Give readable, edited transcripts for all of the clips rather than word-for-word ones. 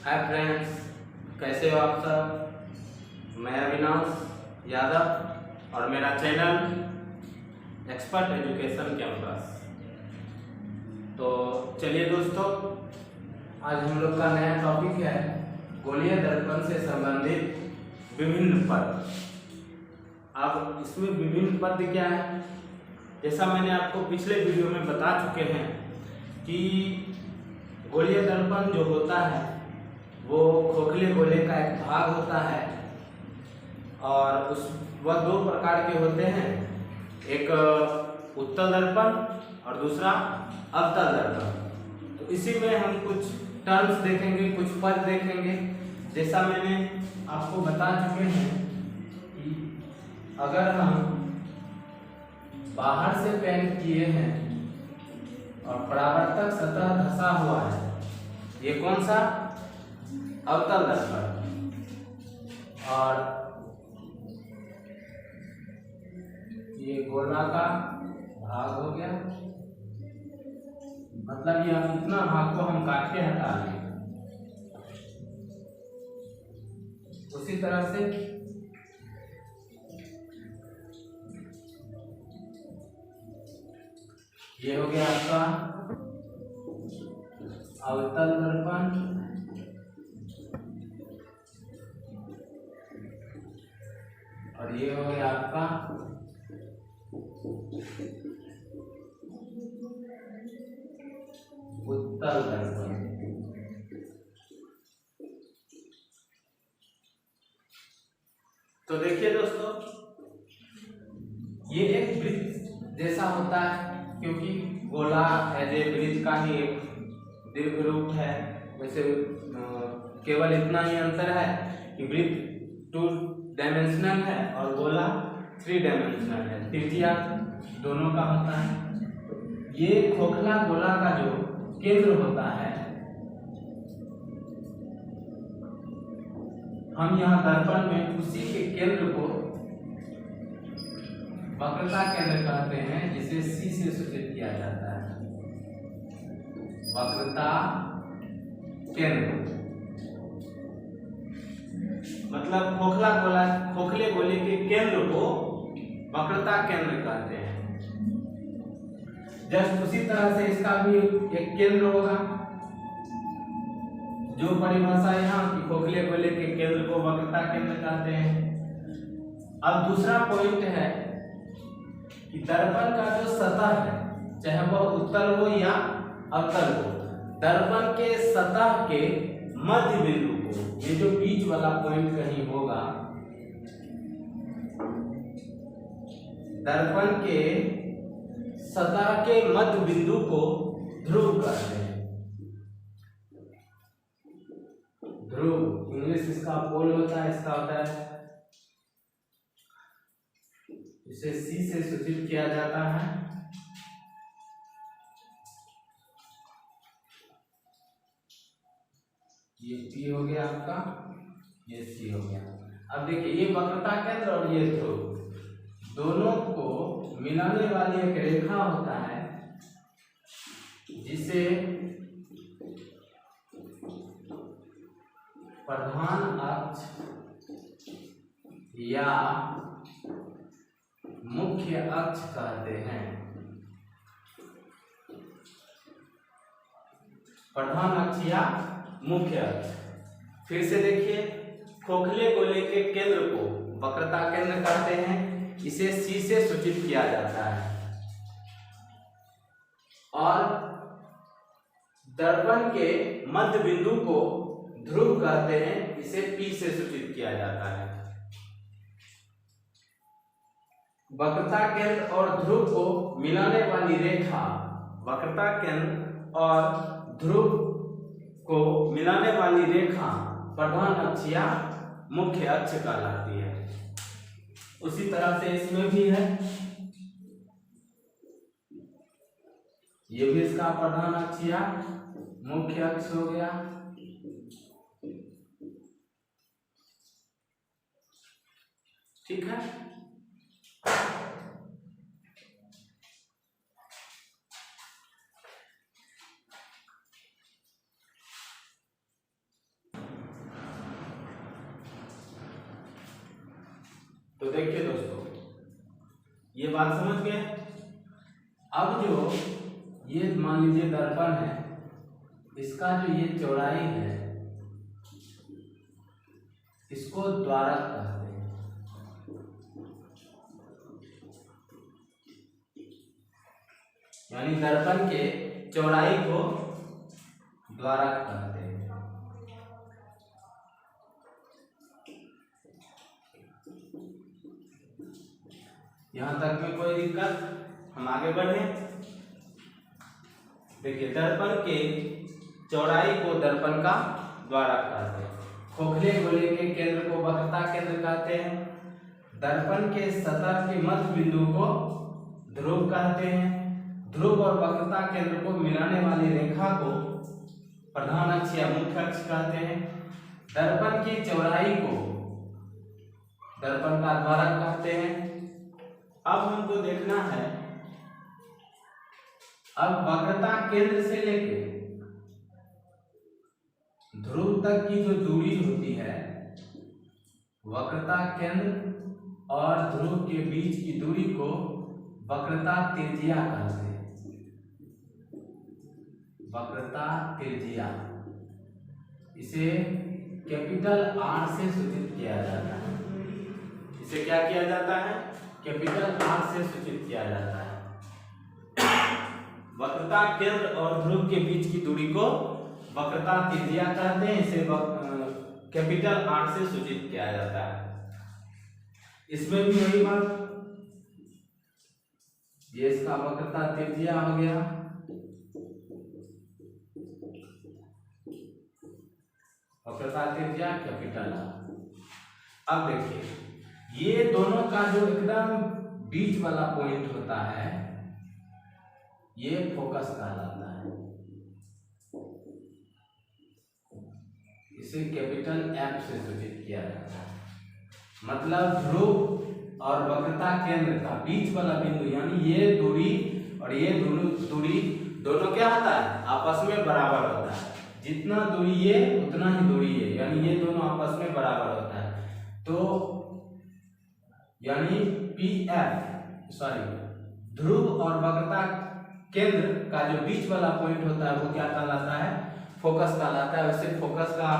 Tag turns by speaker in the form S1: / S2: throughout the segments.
S1: Hi friends, कैसे हो आप सब। मैं अविनाश यादव और मेरा चैनल एक्सपर्ट एजुकेशन कैंपस। तो चलिए दोस्तों, आज हम लोग का नया टॉपिक है गोलीय दर्पण से संबंधित विभिन्न पद। अब इसमें विभिन्न पद क्या है, जैसा मैंने आपको पिछले वीडियो में बता चुके हैं कि गोलीय दर्पण जो होता है वो खोखले गोले का एक भाग होता है और वह दो प्रकार के होते हैं, एक उत्तल दर्पण और दूसरा अवतल दर्पण। तो इसी में हम कुछ टर्म्स देखेंगे, कुछ पद देखेंगे। जैसा मैंने आपको बता चुके हैं कि अगर हम बाहर से पेंट किए हैं और परावर्तक सतह धंसा हुआ है, ये कौन सा अवतल दर्पण, और ये गोला का भाग हो गया, मतलब यह इतना भाग को हम काट के हटा लें। उसी तरह से ये हो गया आपका अवतल दर्पण, और ये हो गया आपका उत्तल दर्पण। तो देखिए दोस्तों, ये एक वृत्त जैसा होता है, क्योंकि गोला एज ए वृत्त का ही एक दीर्घ रूप है। वैसे केवल इतना ही अंतर है कि वृत्त 2 डायमेंशनल है और गोला 3 डायमेंशनल है, त्रिज्या दोनों का होता है। ये खोखला गोला का जो केंद्र होता है, हम यहाँ दर्पण में उसी के केंद्र को वक्रता केंद्र कहते हैं, जिसे C से सूचित किया जाता है। वक्रता केंद्र मतलब खोखले गोले के केंद्र को वक्रता केंद्र कहते हैं। जस्ट उसी तरह से इसका भी एक केंद्र होगा, जो परिभाषा यहाँ की खोखले गोले के केंद्र को वक्रता केंद्र कहते हैं। अब दूसरा पॉइंट है कि दर्पण का जो सतह है, चाहे वह उत्तल हो या अवतल हो, दर्पण के सतह के मध्य बिंदु को, ये जो बीच वाला पॉइंट कहीं होगा, दर्पण के सतह के मध्य बिंदु को ध्रुव कहते हैं। ध्रुव इंग्लिश इसका पोल होता है, इसका होता है, इसे C से सूचित किया जाता है। ये P हो गया आपका, ये C हो गया। अब देखिए, ये वक्रता केंद्र और ये ध्रुव, दोनों को मिलाने वाली एक रेखा होता है, जिसे प्रधान अक्ष या मुख्य अक्ष कहते हैं। प्रधान अक्ष या मुख्य अक्ष। फिर से देखिए, खोखले गोले के केंद्र को वक्रता केंद्र कहते हैं, इसे C से सूचित किया जाता है, और दर्पण के मध्य बिंदु को ध्रुव कहते हैं, इसे P से सूचित किया जाता है। वक्रता केंद्र और ध्रुव को मिलाने वाली रेखा, वक्रता केंद्र और ध्रुव को मिलाने वाली रेखा प्रधान अक्ष या मुख्य अक्ष कहलाती है। उसी तरह से इसमें भी है, ये भी इसका प्रधान अक्ष या मुख्य अक्ष हो गया। ठीक है, तो देखिए दोस्तों, ये बात समझ गए। अब जो ये मान लीजिए दर्पण है, इसका जो ये चौड़ाई है इसको द्वारक कहते हैं। यानी दर्पण के चौड़ाई को द्वारक कहते हैं। यहां तक में कोई दिक्कत? हम आगे बढ़े। देखिए, दर्पण के चौड़ाई को दर्पण का द्वारक कहते हैं। खोखले गोले के केंद्र को वक्रता केंद्र कहते हैं। दर्पण के सतह के मध्य बिंदु को ध्रुव कहते हैं। ध्रुव और वक्रता केंद्र को मिलाने वाली रेखा को प्रधान अक्ष या मुख्य अक्ष कहते हैं। दर्पण की चौड़ाई को दर्पण का द्वारक कहते हैं। अब हमको देखना है, अब वक्रता केंद्र से लेकर ध्रुव तक की जो दूरी होती है, वक्रता केंद्र और ध्रुव के बीच की दूरी को वक्रता त्रिज्या कहते हैं। वक्रता त्रिज्या, इसे कैपिटल R से सूचित किया जाता है। इसे क्या किया जाता है? कैपिटल R से सूचित किया जाता है। वक्रता केंद्र और ध्रुव के बीच की दूरी को वक्रता त्रिज्या कहते हैं। इसे कैपिटल R से सूचित किया जाता है। इसमें भी वही बात, ये इसका वक्रता त्रिज्या हो गया। वक्रता त्रिज्या कैपिटल R। अब देखिए, ये दोनों का जो एकदम बीच वाला पॉइंट होता है, ये फोकस कहलाता है। इसे कैपिटल F से सूचित किया जाता है। मतलब ध्रुव और वक्रता केंद्र का बीच वाला बिंदु, यानी ये दूरी और ये दूरी दोनों क्या होता है? आपस में बराबर होता है। जितना दूरी ये उतना ही दूरी ये, यानी ये दोनों आपस में बराबर होता है। तो यानी ध्रुव और वक्रता केंद्र का जो बीच वाला पॉइंट होता है वो क्या कहलाता है? फोकस कहलाता है। वैसे फोकस का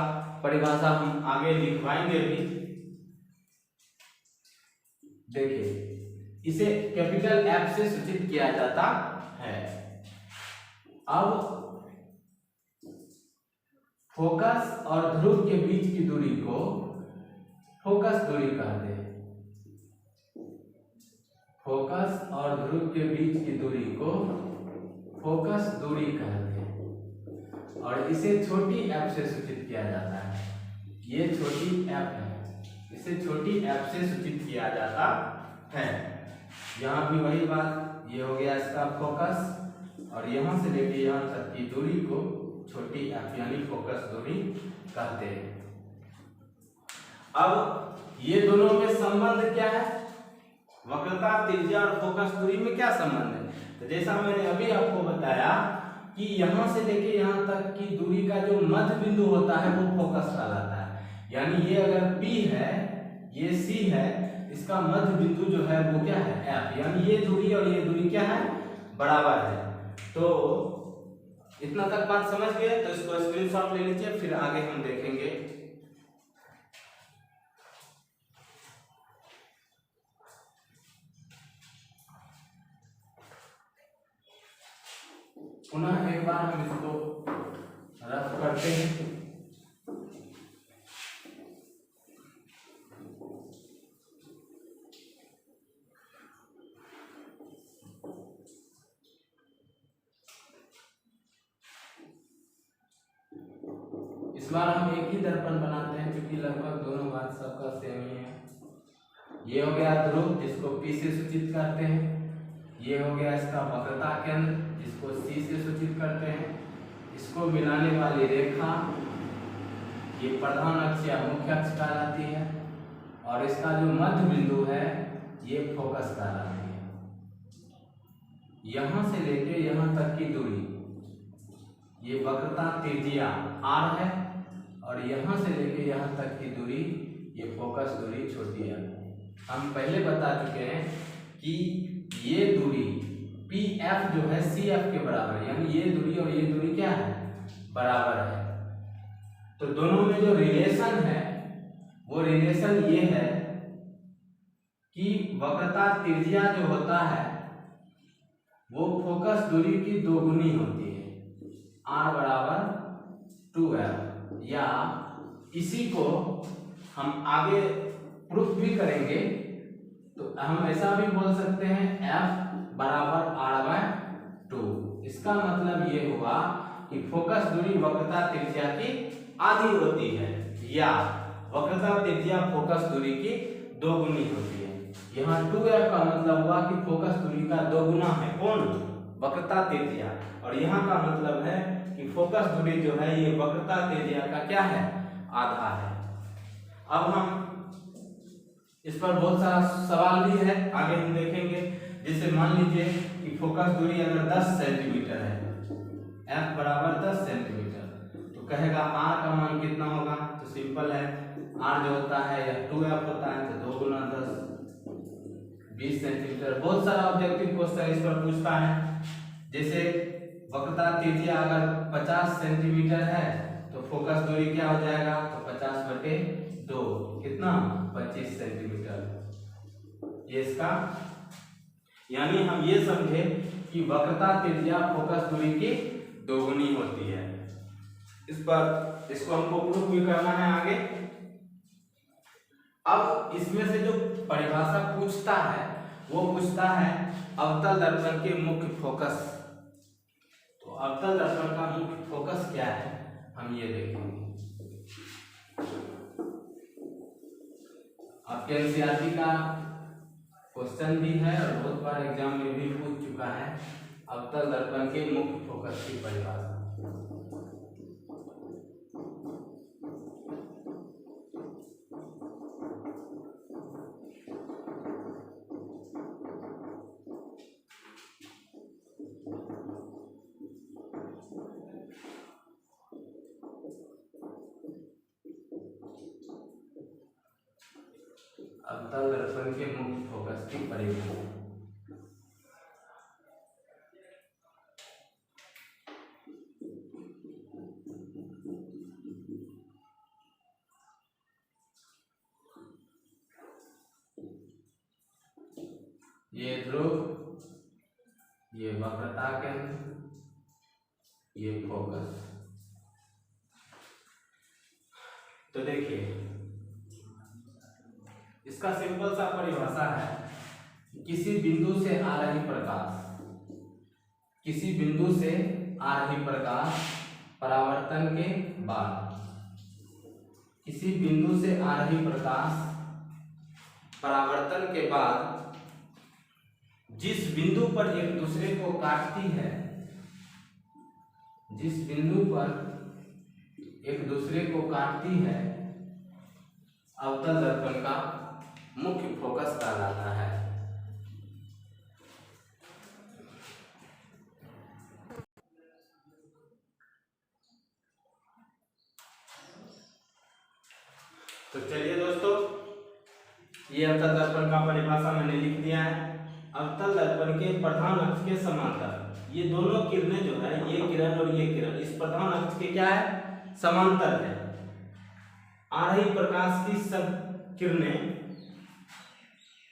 S1: परिभाषा हम आगे लिखवाएंगे भी। देखिए, इसे कैपिटल F से सूचित किया जाता है। अब फोकस और ध्रुव के बीच की दूरी को फोकस दूरी कहते हैं। फोकस और ध्रुव के बीच की दूरी को फोकस दूरी कहते हैं और इसे छोटी f से सूचित किया जाता है। ये छोटी f है, इसे छोटी f से सूचित किया जाता है। यहाँ भी वही बात, ये हो गया इसका फोकस और यहाँ से लेके यहाँ तक की दूरी को छोटी f यानी फोकस दूरी कहते हैं। अब ये दोनों में संबंध क्या है? वक्रता त्रिज्या और फोकस दूरी में क्या संबंध है? तो जैसा मैंने अभी आपको बताया कि यहां से लेके यहां तक की दूरी का जो मध्य बिंदु होता है वो फोकस कहलाता है। यानी ये अगर P है, ये C है, इसका मध्य बिंदु जो है वो क्या है? F। यानी ये दूरी और ये दूरी क्या है? बराबर है। तो इतना तक बात समझ गए? तो इसको स्क्रीनशॉट ले लीजिए, फिर आगे हम देखेंगे। पुनः एक बार हम इसको रफ करते हैं। इस बार हम एक ही दर्पण बनाते हैं क्योंकि लगभग दोनों बात सबका सेम ही है। ये हो गया ध्रुव जिसको P से सूचित करते हैं। ये हो गया इसका वक्रता केंद्र जिसको C से सूचित करते हैं। इसको मिलाने वाली रेखा ये प्रधान अक्ष या मुख्य अक्ष कहलाती है और इसका जो मध्य बिंदु है ये फोकस कहलाती है। यहां से लेके यहां तक की दूरी ये वक्रता त्रिज्या R है और यहां से लेके यहां तक की दूरी ये फोकस दूरी छोटी है। हम पहले बता चुके हैं कि ये दूरी PF जो है CF के बराबर है, यानी ये दूरी और ये दूरी क्या है, बराबर है। तो दोनों में जो रिलेशन है वो रिलेशन ये है कि वक्रता त्रिज्या जो होता है वो फोकस दूरी की दोगुनी होती है, r बराबर 2f, या इसी को हम आगे प्रूफ भी करेंगे तो हम ऐसा भी बोल सकते हैं f बराबर r/2। इसका मतलब ये हुआ कि फोकस दूरी वक्रता त्रिज्या की आधी होती है या वक्रता त्रिज्या फोकस दूरी की दोगुनी होती है। यहाँ 2f का मतलब हुआ कि फोकस दूरी का दोगुना है कौन, वक्रता त्रिज्या, और यहाँ का मतलब है कि फोकस दूरी जो है ये वक्रता त्रिज्या का क्या है, आधा है। अब हम इस पर बहुत सारा सवाल भी है, आगे हम देखेंगे। जैसे मान लीजिए कि फोकस दूरी अगर 10 सेंटीमीटर है, f बराबर 10 सेंटीमीटर, तो कहेगा r का मान कितना होगा, तो सिंपल है, r जो होता है या 2f होता है, तो 2 गुना 10 20 सेंटीमीटर। बहुत सारा ऑब्जेक्टिव क्वेश्चन इस पर पूछता है। जैसे वक्रता त्रिज्या अगर 50 सेंटीमीटर है तो फोकस दूरी क्या हो जाएगा, तो 50/2 कितना, 25 सेंटीमीटर। ये इसका, यानी हम ये समझे कि वक्रता त्रिज्या फोकस दूरी की दोगुनी होती है। इस पर इसको हमको प्रूफ भी करना है आगे। अब इसमें से जो परिभाषा पूछता है वो पूछता है अवतल दर्पण के मुख्य फोकस। तो अवतल दर्पण का मुख्य फोकस क्या है, हम ये देखेंगे। आपके एनसीईआरटी का क्वेश्चन भी है और बहुत बार एग्जाम में भी पूछ चुका है, अवतल दर्पण के मुख्य फोकस की परिभाषा। अवतल दर्पण के मुख्य फोकस की परिभाषा। ये ध्रुव, ये वक्रता केंद्र, ये फोकस। तो देखिए इसका सिंपल सा परिभाषा है, किसी बिंदु से आ रही प्रकाश, किसी बिंदु से आ रही प्रकाश परावर्तन के बाद, किसी बिंदु से आ रही प्रकाश परावर्तन के बाद जिस बिंदु पर एक दूसरे को काटती है, जिस बिंदु पर एक दूसरे को काटती है, अवतल दर्पण का मुख्य फोकस कहलाता है। तो चलिए दोस्तों, ये अवतल दर्पण का परिभाषा मैंने लिख दिया है। अवतल दर्पण के प्रधान अक्ष के समांतर, ये दोनों किरणें जो है, ये किरण और ये किरण इस प्रधान अक्ष के क्या है, समांतर है। आ रही प्रकाश की सब किरणें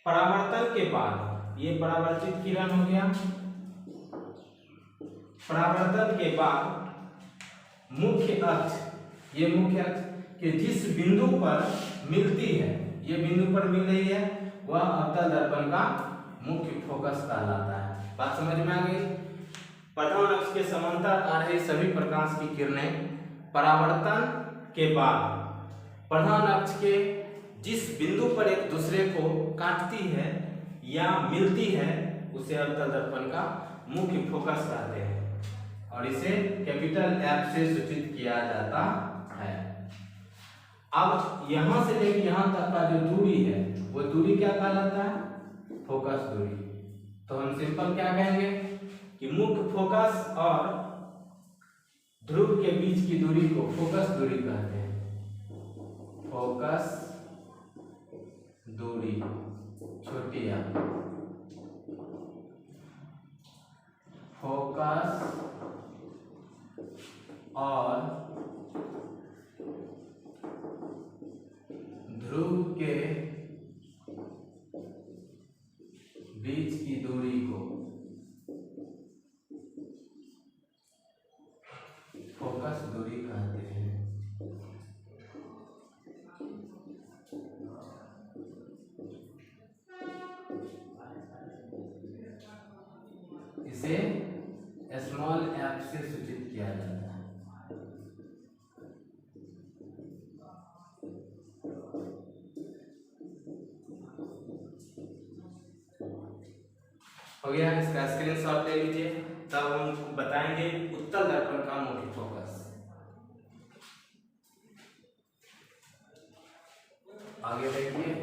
S1: परावर्तन के बाद, ये परावर्तित किरण हो गया, परावर्तन के बाद मुख्य अक्ष, ये मुख्य अक्ष के जिस बिंदु पर मिलती है, ये बिंदु पर मिल रही है, वह अवतल दर्पण का मुख्य फोकस कहलाता है। बात समझ में आ गई। प्रधान अक्ष के समांतर आ रही सभी प्रकाश की किरणें परावर्तन के बाद प्रधान अक्ष के जिस बिंदु पर एक दूसरे को काटती है या मिलती है, उसे अवतल दर्पण का मुख्य फोकस कहते हैं और इसे कैपिटल F से सूचित किया जाता है। अब यहां से लेकर यहां तक का जो दूरी है वो दूरी क्या कहलाता है, फोकस दूरी। तो हम सिंपल क्या कहेंगे कि मुख्य फोकस और ध्रुव के बीच की दूरी को फोकस दूरी कहते हैं, फोकस दूरी। छोटी एफ। फोकस और ध्रुव के बीच की दूरी को फोकस दूरी कहते हैं। इसे स्मॉल एफ से सूचित किया जाता है। हो गया, इसका स्क्रीनशॉट ले लीजिए। तब हम बताएंगे उत्तल दर्पण का मुख्य फोकस। आगे देखिए,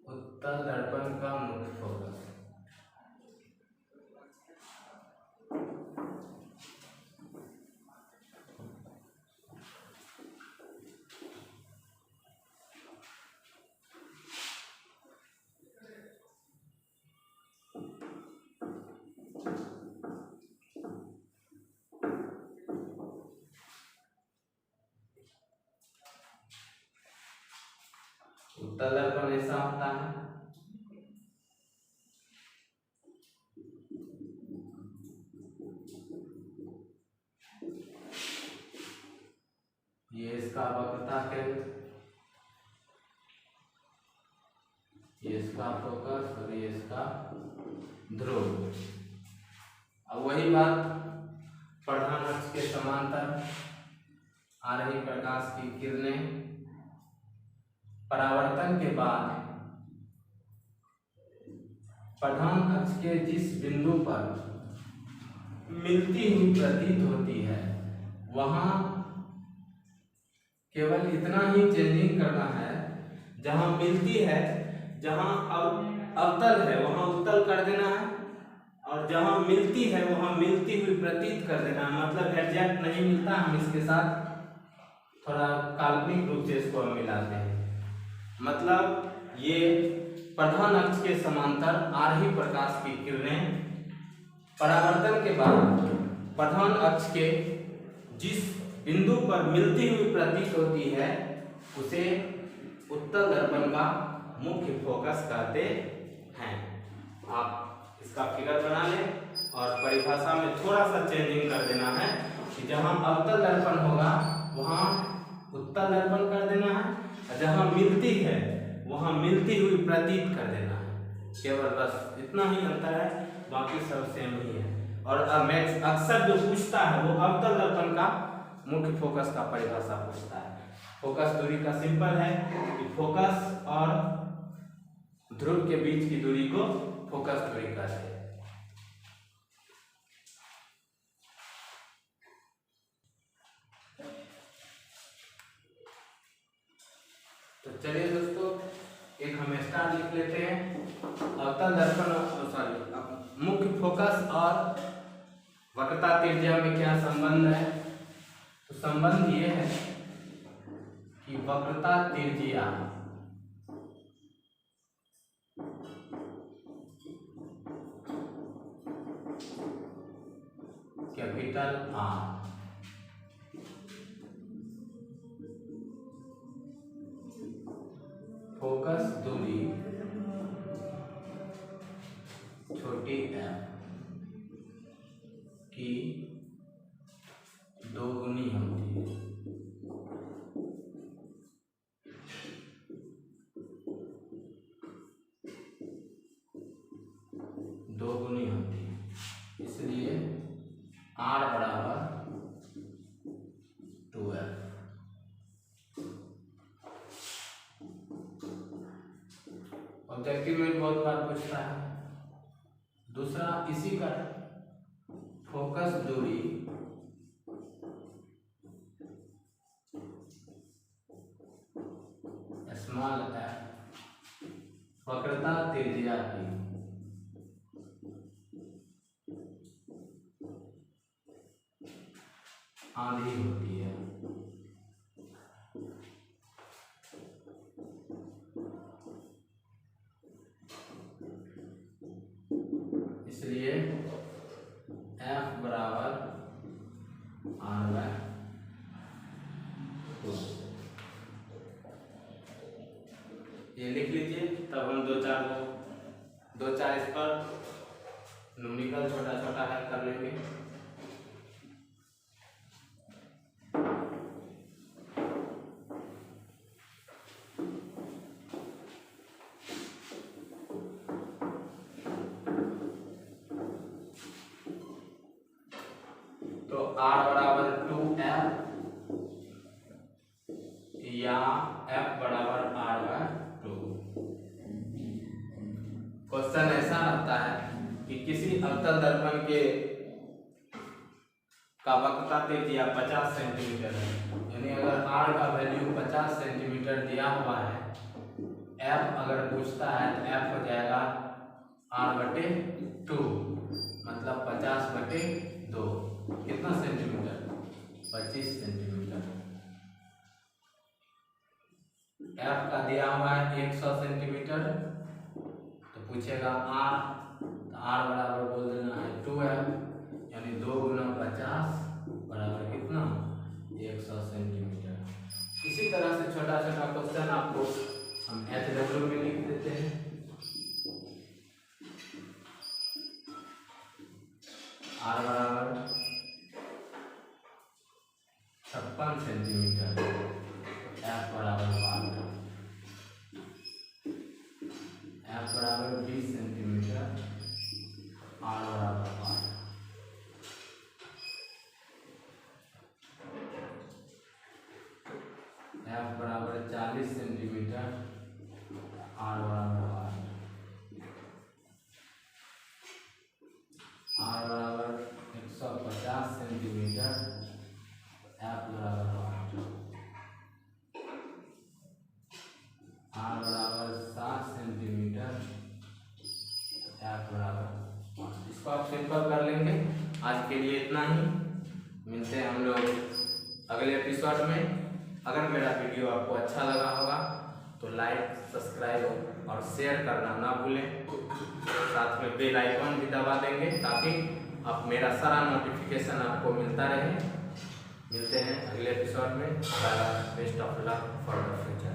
S1: उत्तल दर्पण का मुख्य फोकस। उत्तल दर्पण ऐसा होता है, ये इसका वक्रता केंद्र, ये इसका फोकस और ये इसका ध्रुव। अब वही बात, प्रधान अक्ष के समांतर आ रही प्रकाश की किरणें परावर्तन के बाद प्रधान अक्ष के जिस बिंदु पर मिलती हुई प्रतीत होती है, वहां केवल इतना ही चेंजिंग करना है, जहां मिलती है, जहां अवतल है वहां उत्तल कर देना है, और जहां मिलती है वहां मिलती हुई प्रतीत कर देना है। मतलब एग्जैक्ट नहीं मिलता, हम इसके साथ थोड़ा काल्पनिक रूप से इसको हम मिलाते हैं। मतलब ये प्रधान अक्ष के समांतर आ रही प्रकाश की किरणें परावर्तन के बाद प्रधान अक्ष के जिस बिंदु पर मिलती हुई प्रतीत होती है, उसे उत्तल दर्पण का मुख्य फोकस कहते हैं। आप इसका फिगर बना लें और परिभाषा में थोड़ा सा चेंजिंग कर देना है कि जहां अवतल दर्पण होगा वहां उत्तल दर्पण कर देना है, और जहां मिलती है वहां मिलती हुई प्रतीत कर देना है। केवल बस इतना ही अंतर है, बाकी सब सेम ही है। और अक्सर जो पूछता है वो अवतल दर्पण का मुख्य फोकस का परिभाषा पूछता है। फोकस दूरी का सिंपल है कि फोकस और ध्रुव के बीच की दूरी को फोकस दूरी कहते हैं। तो चलिए दोस्तों, एक हम स्टार लिख लेते हैं। अवतल दर्पण मुख्य फोकस और वक्रता त्रिज्या में क्या संबंध है? तो संबंध ये है कि वक्रता त्रिज्या कैपिटल आर फोकस दूरी छोटी एफ की दोगुनी होती है। दोगुनी होती है, इसलिए R बराबर 2F। ऑब्जेक्टिव में बहुत बार पूछता है। दूसरा इसी का फोकस दूरी स्मॉल एफ वक्रता त्रिज्या की आधी होती है। लीजिए F बराबर R/2, ये लिख लीजिए। तब हम दो चार इस पर न्यूमेरिकल छोटा छोटा हल कर लेंगे। तो R बराबर 2F या F बराबर R/2। क्वेश्चन ऐसा रहता है कि किसी अवतल दर्पण के का वक्रता त्रिज्या 50 सेंटीमीटर है, यानी अगर R का वैल्यू 50 सेंटीमीटर दिया हुआ है, F अगर पूछता है तो F हो जाएगा R/2, मतलब 50/2। कितना सेंटीमीटर? 25 सेंटीमीटर। F का दिया हुआ है 100 सेंटीमीटर, तो पूछेगा R, तो R बराबर बोल देना है 2F, यानी 2 × 50 बराबर कितना? 100 सेंटीमीटर। इसी तरह से छोटा छोटा क्वेश्चन आपको हम HW में लिख देते हैं। R बराबर 56 सेंटीमीटर, F बराबर 20 सेंटीमीटर, R बराबर 5। F बराबर 40 सेंटीमीटर, R बराबर 8। R बराबर 150 सेंटीमीटर, F बराबर 8। R बराबर 7 सेंटीमीटर, F बराबर 5। इसको आप सिंपल कर लेंगे। आज के लिए इतना ही, मिलते हैं हम लोग अगले एपिसोड में। अगर मेरा वीडियो आपको अच्छा लगा होगा तो लाइक, सब्सक्राइब और शेयर करना ना भूलें। साथ में बेल आइकन भी दबा देंगे ताकि आप मेरा सारा नोटिफिकेशन आपको मिलता रहे। मिलते हैं अगले एपिसोड में। Best of luck for the future.